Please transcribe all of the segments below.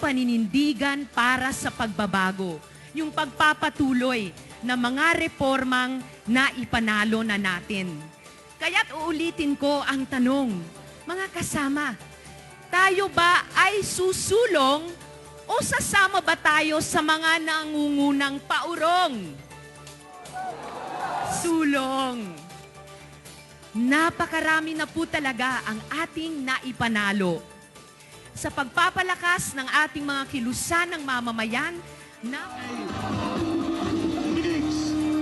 paninindigan para sa pagbabago, yung pagpapatuloy na mga reformang naipanalo na natin. Kaya't uulitin ko ang tanong, mga kasama, tayo ba ay susulong o sasama ba tayo sa mga nangungunang paurong? Sulong. Napakarami na po talaga ang ating naipanalo. Sa pagpapalakas ng ating mga kilusan ng mamamayan na...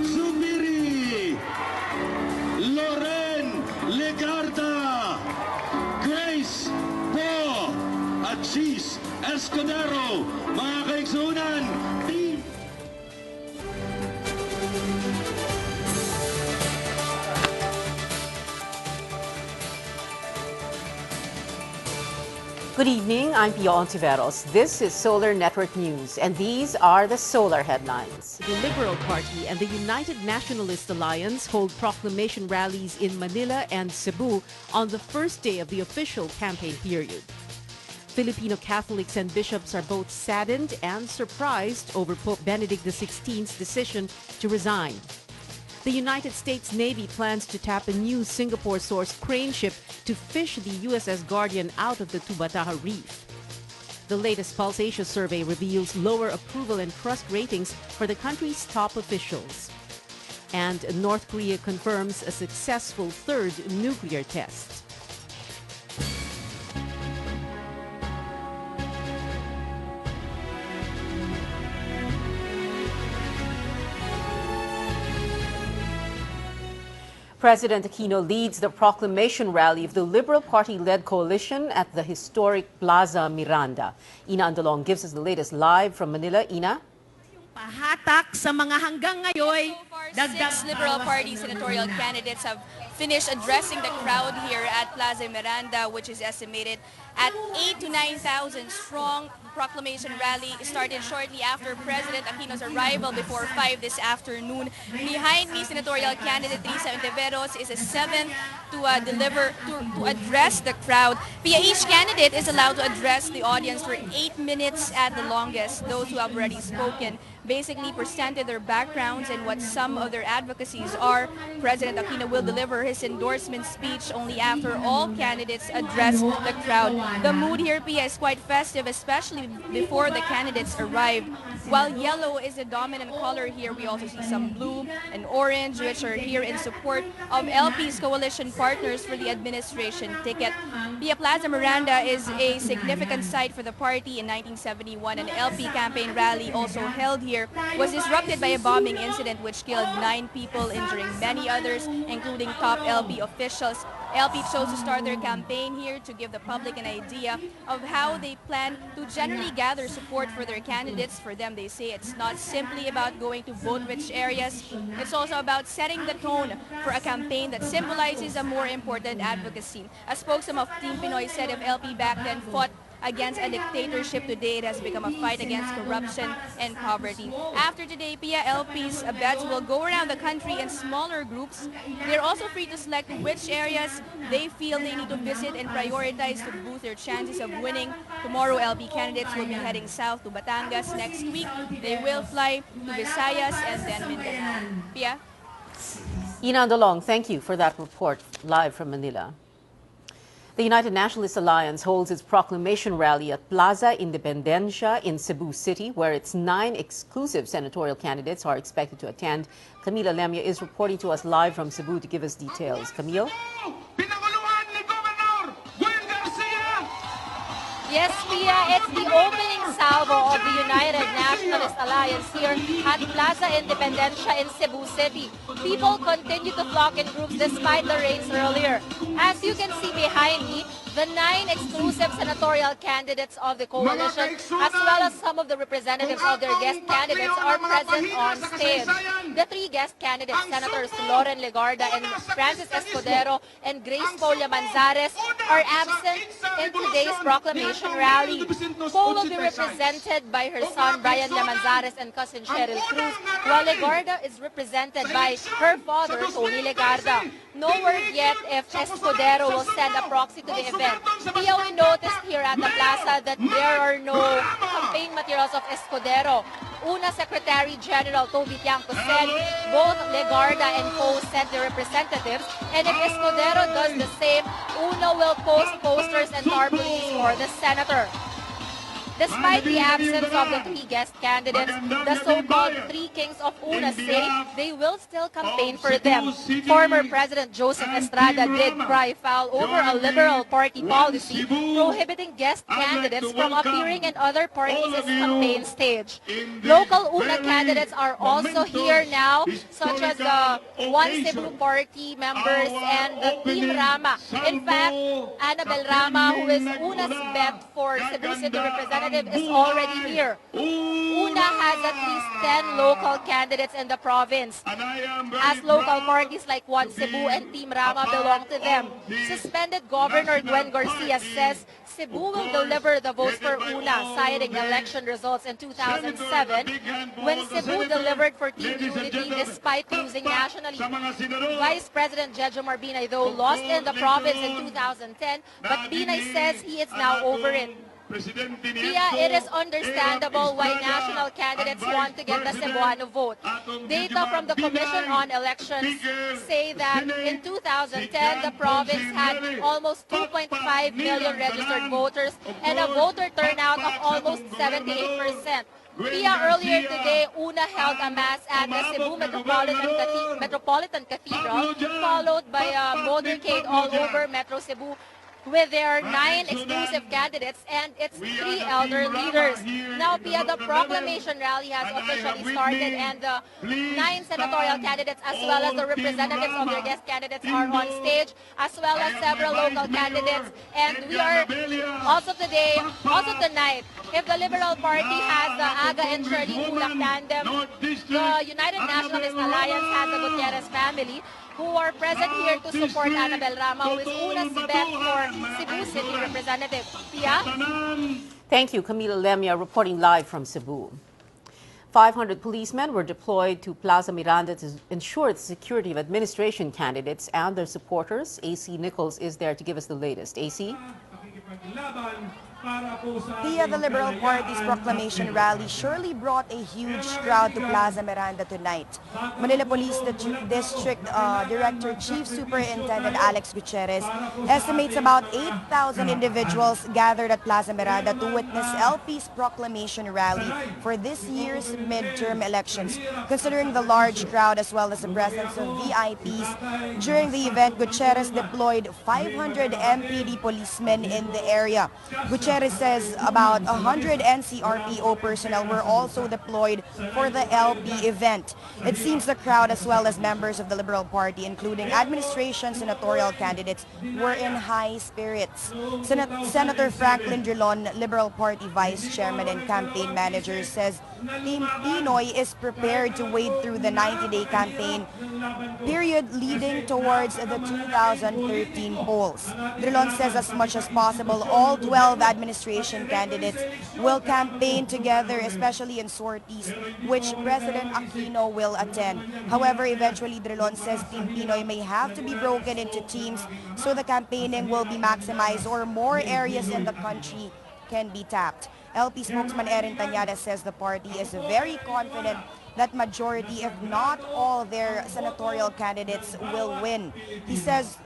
Zubiri, Loren Legarda, Grace Po, at Cheese Escudero, mga kaigsunan, team. Good evening, I'm Pia Ontiveros. This is Solar Network News, and these are the Solar headlines. The Liberal Party and the United Nationalist Alliance hold proclamation rallies in Manila and Cebu on the first day of the official campaign period. Filipino Catholics and bishops are both saddened and surprised over Pope Benedict XVI's decision to resign. The United States Navy plans to tap a new Singapore-sourced crane ship to fish the USS Guardian out of the Tubataha Reef. The latest Pulse Asia survey reveals lower approval and trust ratings for the country's top officials. And North Korea confirms a successful third nuclear test. President Aquino leads the proclamation rally of the Liberal Party-led coalition at the historic Plaza Miranda. Ina Andalong gives us the latest live from Manila. Ina? Pahatak sa mga hanggang ngayon. Six Liberal Party senatorial candidates have finished addressing the crowd here at Plaza Miranda, which is estimated at 8,000 to 9,000 strong. Proclamation rally started shortly after President Aquino's arrival before 5 this afternoon. Behind me, senatorial candidate Risa Ontiveros is a 7 to address the crowd. Each candidate is allowed to address the audience for 8 minutes at the longest. Those who have already spoken basically presented their backgrounds and what some of their advocacies are. President Aquino will deliver his endorsement speech only after all candidates address the crowd. The mood here, Pia, is quite festive, especially before the candidates arrive. While yellow is the dominant color here, we also see some blue and orange, which are here in support of LP's coalition partners for the administration ticket. Pia, Plaza Miranda is a significant site for the party. In 1971, an LP campaign rally also held here was disrupted by a bombing incident which killed 9 people, injuring many others, including top LP officials. LP chose to start their campaign here to give the public an idea of how they plan to generally gather support for their candidates. For them, they say it's not simply about going to vote-rich areas. It's also about setting the tone for a campaign that symbolizes a more important advocacy. A spokesman of Team Pinoy said if LP back then fought against a dictatorship, today it has become a fight against corruption and poverty. After today, Pia, LP's bets will go around the country in smaller groups. They're also free to select which areas they feel they need to visit and prioritize to boost their chances of winning. Tomorrow, LP candidates will be heading south to Batangas. Next week, they will fly to Visayas and then Mindanao. Pia? Ina Andalong, thank you for that report live from Manila. The United Nationalist Alliance holds its proclamation rally at Plaza Independencia in Cebu City, where its 9 exclusive senatorial candidates are expected to attend. Camila Lemia is reporting to us live from Cebu to give us details. Camille? Yes, Pia, it's the opening salvo of the United Nationalist Alliance here at Plaza Independencia in Cebu City. People continue to flock in groups despite the rains earlier. As you can see behind me, the 9 exclusive senatorial candidates of the coalition, as well as some of the representatives of their guest candidates, are present on stage. The three guest candidates, Senators Loren Legarda and Francis Escudero and Grace Poe Llamanzares, are absent in today's proclamation rally. Poe will be represented by her son Brian Llamanzares and cousin Cheryl Cruz, while Legarda is represented by her father Tony Legarda. No word yet if Escudero will send a proxy to the event. Pia, we noticed here at the plaza that there are no campaign materials of Escudero. Una Secretary General Toby Tiangco said both Legarda and Poe sent their representatives, and if Escudero does the same, Una will post posters and tarpaulins for the senator. Despite the absence of the three guest candidates, the so-called Three Kings of Una say they will still campaign for them. Former President Joseph Estrada did cry foul over a Liberal Party policy prohibiting guest candidates from appearing in other parties' campaign stage. Local Una candidates are also here now, such as the One Cebu Party members and the Team Rama. In fact, Annabel Rama, who is Una's bet for Cebu City Representative, is already here. Una has at least 10 local candidates in the province, as local parties like One Cebu and Team Rama belong to them. Suspended Governor Gwen Garcia says Cebu will deliver the votes for Una, citing election results in 2007 when Cebu delivered for Team Unity despite losing nationally. Vice President Jejo Marbinay, though, lost in the province in 2010, but Binay says he is now over it. Pia, it is understandable why national candidates want to get the Cebuano vote. Data from the Commission on Elections say that in 2010, the province had almost 2.5 million registered voters and a voter turnout of almost 78%. Pia, earlier today, Una held a mass at the Cebu Metropolitan Cathedral, followed by a motorcade all over Metro Cebu, with their 9 exclusive candidates and its 3 elder leaders. Now, Pia, the proclamation rally has officially started, and the 9 senatorial candidates as well as the representatives of their guest candidates are on stage, as well as several local candidates. And we are also tonight, if the Liberal Party has the Aga and Shirley Ulak tandem, the United Nationalist Alliance has the Gutierrez family, who are present here to support Annabel Rama, who is Una's bet for Cebu City Representative. Pia? Thank you, Camila Lemia, reporting live from Cebu. 500 policemen were deployed to Plaza Miranda to ensure the security of administration candidates and their supporters. AC Nichols is there to give us the latest. AC? Pia, the Liberal Party's proclamation rally surely brought a huge crowd to Plaza Miranda tonight. Manila Police District Director Chief Superintendent Alex Gutierrez estimates about 8,000 individuals gathered at Plaza Miranda to witness LP's proclamation rally for this year's midterm elections. Considering the large crowd as well as the presence of VIPs, during the event, Gutierrez deployed 500 MPD policemen in the area. Gutierrez says about 100 NCRPO personnel were also deployed for the LP event. It seems the crowd as well as members of the Liberal Party, including administration senatorial candidates, were in high spirits. Senator Franklin Drilon, Liberal Party Vice Chairman and Campaign Manager, says Team Pinoy is prepared to wade through the 90-day campaign period leading towards the 2013 polls. Drilon says as much as possible, all 12 administration candidates will campaign together, especially in sorties, which President Aquino will attend. However, eventually, Drilon says Team Pinoy may have to be broken into teams so the campaigning will be maximized or more areas in the country can be tapped. LP spokesman Erin Tañada says the party is very confident that majority, if not all, their senatorial candidates will win. He says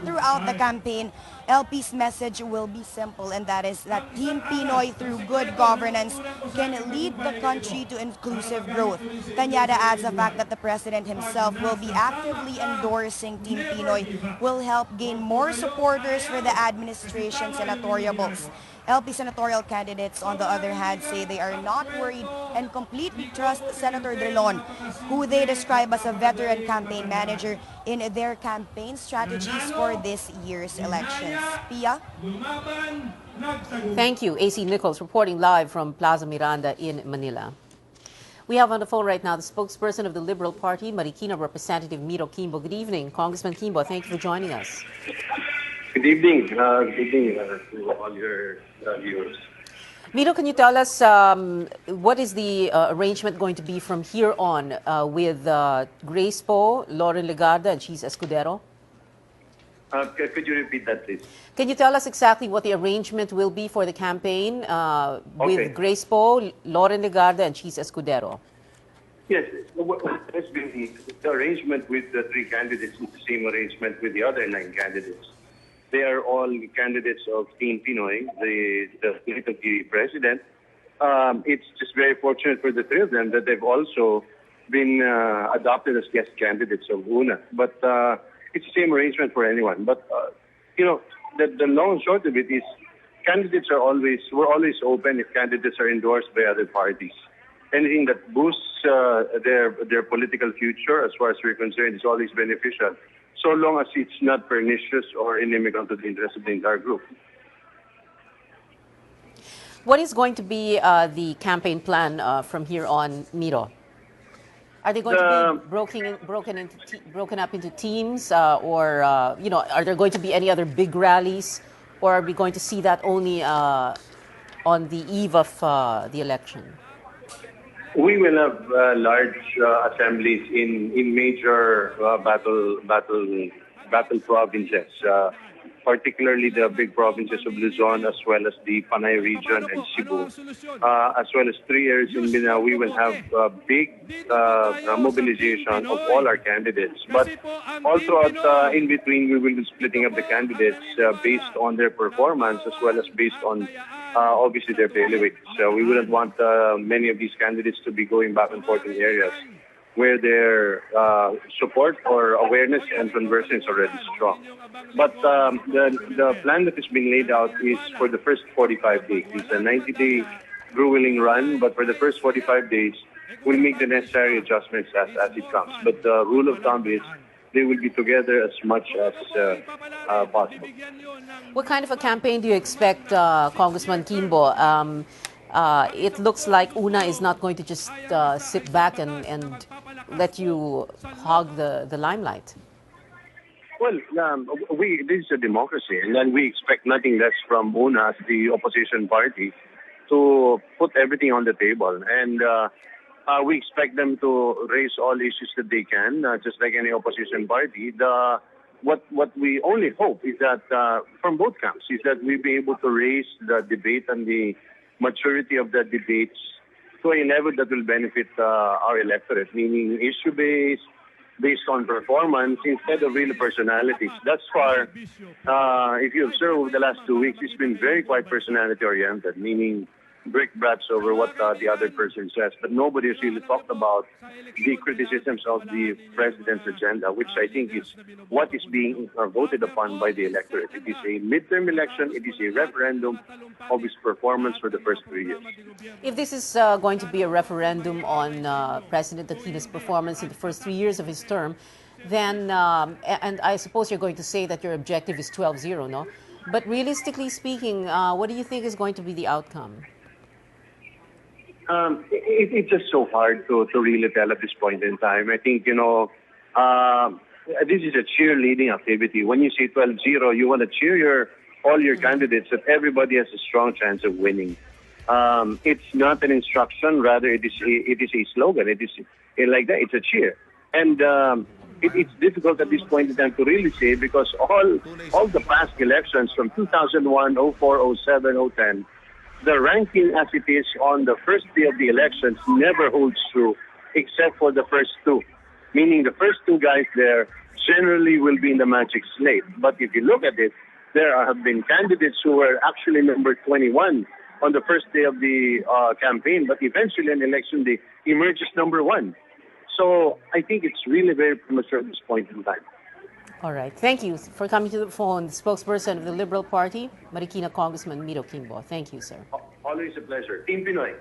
throughout the campaign, LP's message will be simple, and that is that Team Pinoy, through good governance, can lead the country to inclusive growth. Tañada adds the fact that the president himself will be actively endorsing Team Pinoy will help gain more supporters for the administration senatorials. LP senatorial candidates, on the other hand, say they are not worried and completely trust Senator Drilon, who they describe as a veteran campaign manager in their campaign strategies for this year's elections. Pia? Thank you. AC Nichols reporting live from Plaza Miranda in Manila. We have on the phone right now the spokesperson of the Liberal Party, Marikina Representative Miro Quimbo. Good evening, Congressman Quimbo. Thank you for joining us. Good evening. Good evening to all your viewers. Miro, can you tell us what is the arrangement going to be from here on with Grace Poe, Lauren Legarda, and Cheese Escudero? Could you repeat that, please? Can you tell us exactly what the arrangement will be for the campaign with Grace Poe, Lauren Legarda, and Cheese Escudero? Yes, has been the arrangement with the three candidates is the same arrangement with the other 9 candidates. They are all candidates of Team Pinoy, the candidate of the president. It's just very fortunate for the three of them that they've also been adopted as guest candidates of UNA. But it's the same arrangement for anyone. But, the long and short of it is we're always open if candidates are endorsed by other parties. Anything that boosts their political future, as far as we're concerned, is always beneficial, so long as it's not pernicious or inimical to the interest of the entire group. What is going to be the campaign plan from here on, Miro? Are they going to be broken up into teams, or are there going to be any other big rallies, or are we going to see that only on the eve of the election? We will have large assemblies in major battle provinces, particularly the big provinces of Luzon, as well as the Panay region and Cebu, as well as 3 areas in Mindanao. We will have big mobilization of all our candidates. But all throughout, in between, we will be splitting up the candidates based on their performance, as well as based on obviously their bailiwicks. We wouldn't want many of these candidates to be going back and forth in areas where their support or awareness and conversion is already strong. But the plan that is being laid out is for the first 45 days. It's a 90-day grueling run, but for the first 45 days, we'll make the necessary adjustments as it comes. But the rule of thumb is they will be together as much as possible. What kind of a campaign do you expect, Congressman Quimbo? It looks like UNA is not going to just sit back and let you hog the limelight. Well, this is a democracy, and then we expect nothing less from UNA as the opposition party to put everything on the table. And we expect them to raise all issues that they can, just like any opposition party. What we only hope is that, from both camps, is that we be able to raise the debate and the maturity of the debates to a level that will benefit our electorate, meaning issue-based, based on performance, instead of real personalities. Thus far, if you observe over the last 2 weeks, it's been very quite personality-oriented, meaning brickbats over what the other person says, but nobody has really talked about the criticisms of the president's agenda, which I think is what is being voted upon by the electorate. It is a midterm election, it is a referendum of his performance for the first 3 years. If this is going to be a referendum on President Aquino's performance in the first 3 years of his term, then, and I suppose you're going to say that your objective is 12-0, no? But realistically speaking, what do you think is going to be the outcome? It's just so hard to really tell at this point in time. I think, this is a cheerleading activity. When you say 12-0, you want to cheer all your candidates that everybody has a strong chance of winning. It's not an instruction, rather it is a slogan. It is like that. It's a cheer. And it's difficult at this point in time to really say, because all the past elections from 2001, 04, 07, 010, the ranking as it is on the first day of the elections never holds true, except for the first 2. Meaning the first 2 guys there generally will be in the magic slate. But if you look at it, there have been candidates who were actually number 21 on the first day of the campaign, but eventually on election day emerges number 1. So I think it's really very premature at this point in time. All right. Thank you for coming to the phone. The spokesperson of the Liberal Party, Marikina Congressman Miro Quimbo. Thank you, sir. Always a pleasure. Team Pinoy.